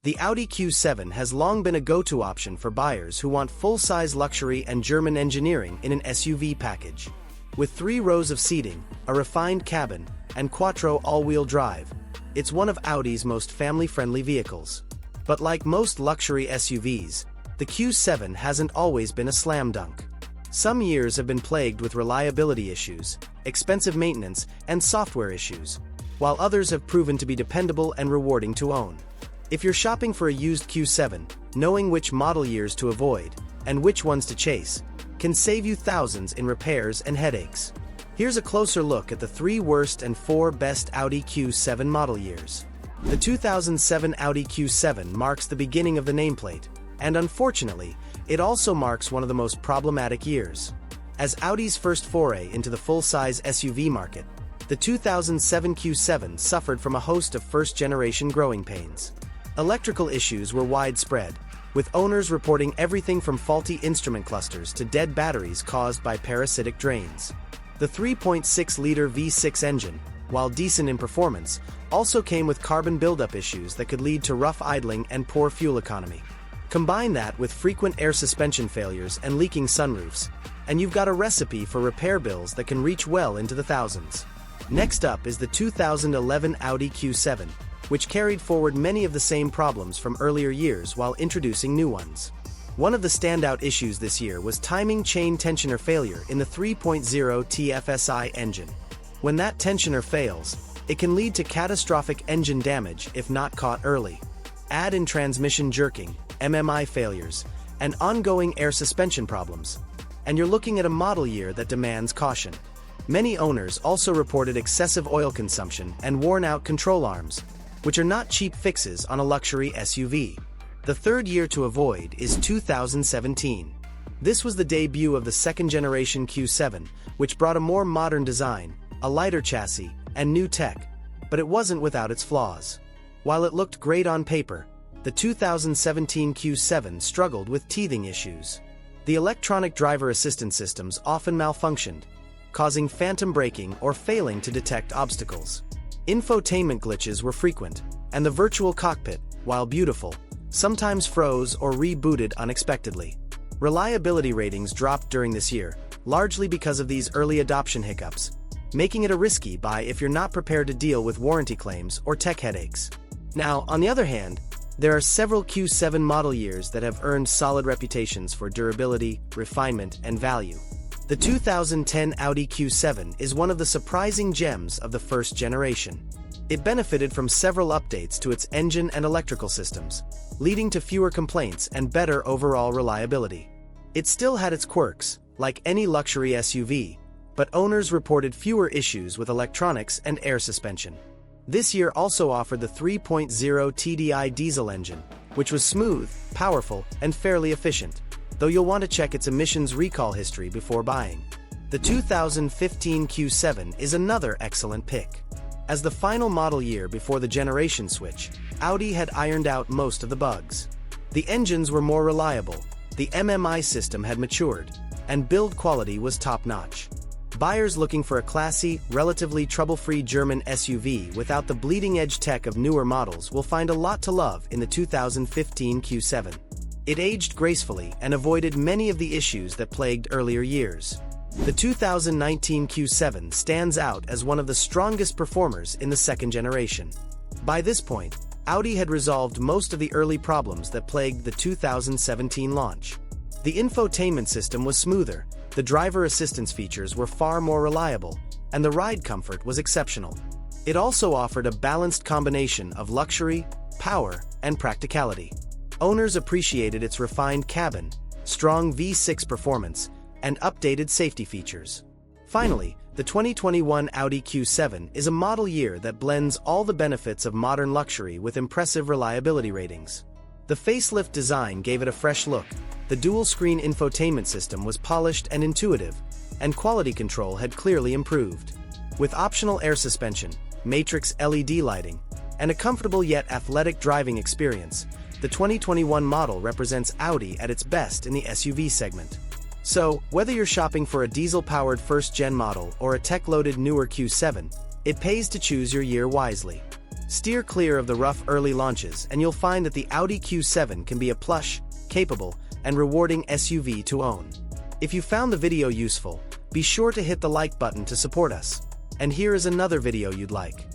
The Audi Q7 has long been a go-to option for buyers who want full-size luxury and German engineering in an SUV package. With 3 rows of seating, a refined cabin, and quattro all-wheel drive, it's one of Audi's most family-friendly vehicles. But like most luxury SUVs, the Q7 hasn't always been a slam dunk. Some years have been plagued with reliability issues, expensive maintenance, and software issues, while others have proven to be dependable and rewarding to own. If you're shopping for a used Q7, knowing which model years to avoid and which ones to chase can save you thousands in repairs and headaches. Here's a closer look at the 3 worst and 4 best Audi Q7 model years. The 2007 Audi Q7 marks the beginning of the nameplate, and unfortunately, it also marks one of the most problematic years. As Audi's first foray into the full-size SUV market, the 2007 Q7 suffered from a host of first-generation growing pains. Electrical issues were widespread, with owners reporting everything from faulty instrument clusters to dead batteries caused by parasitic drains. The 3.6-liter V6 engine, while decent in performance, also came with carbon buildup issues that could lead to rough idling and poor fuel economy. Combine that with frequent air suspension failures and leaking sunroofs, and you've got a recipe for repair bills that can reach well into the thousands. Next up is the 2011 Audi Q7, which carried forward many of the same problems from earlier years while introducing new ones. One of the standout issues this year was timing chain tensioner failure in the 3.0 TFSI engine. When that tensioner fails, it can lead to catastrophic engine damage if not caught early. Add in transmission jerking, MMI failures, and ongoing air suspension problems, and you're looking at a model year that demands caution. Many owners also reported excessive oil consumption and worn-out control arms, which are not cheap fixes on a luxury SUV. The third year to avoid is 2017. This was the debut of the second-generation Q7, which brought a more modern design, a lighter chassis, and new tech, but it wasn't without its flaws. While it looked great on paper, the 2017 Q7 struggled with teething issues. The electronic driver assistance systems often malfunctioned, causing phantom braking or failing to detect obstacles. Infotainment glitches were frequent, and the virtual cockpit, while beautiful, sometimes froze or rebooted unexpectedly. Reliability ratings dropped during this year, largely because of these early adoption hiccups, making it a risky buy if you're not prepared to deal with warranty claims or tech headaches. Now, on the other hand, there are several Q7 model years that have earned solid reputations for durability, refinement, and value. The 2010 Audi Q7 is one of the surprising gems of the first generation. It benefited from several updates to its engine and electrical systems, leading to fewer complaints and better overall reliability. It still had its quirks, like any luxury SUV, but owners reported fewer issues with electronics and air suspension. This year also offered the 3.0 TDI diesel engine, which was smooth, powerful, and fairly efficient, though you'll want to check its emissions recall history before buying. The 2015 Q7 is another excellent pick. As the final model year before the generation switch, Audi had ironed out most of the bugs. The engines were more reliable, the MMI system had matured, and build quality was top-notch. Buyers looking for a classy, relatively trouble-free German SUV without the bleeding-edge tech of newer models will find a lot to love in the 2015 Q7. It aged gracefully and avoided many of the issues that plagued earlier years. The 2019 Q7 stands out as one of the strongest performers in the second generation. By this point, Audi had resolved most of the early problems that plagued the 2017 launch. The infotainment system was smoother, the driver assistance features were far more reliable, and the ride comfort was exceptional. It also offered a balanced combination of luxury, power, and practicality. Owners appreciated its refined cabin, strong V6 performance, and updated safety features. Finally, the 2021 Audi Q7 is a model year that blends all the benefits of modern luxury with impressive reliability ratings. The facelift design gave it a fresh look, the dual-screen infotainment system was polished and intuitive, and quality control had clearly improved. With optional air suspension, matrix LED lighting, and a comfortable yet athletic driving experience, the 2021 model represents Audi at its best in the SUV segment. So, whether you're shopping for a diesel-powered first-gen model or a tech-loaded newer Q7, it pays to choose your year wisely. Steer clear of the rough early launches and you'll find that the Audi Q7 can be a plush, capable, and rewarding SUV to own. If you found the video useful, be sure to hit the like button to support us. And here is another video you'd like.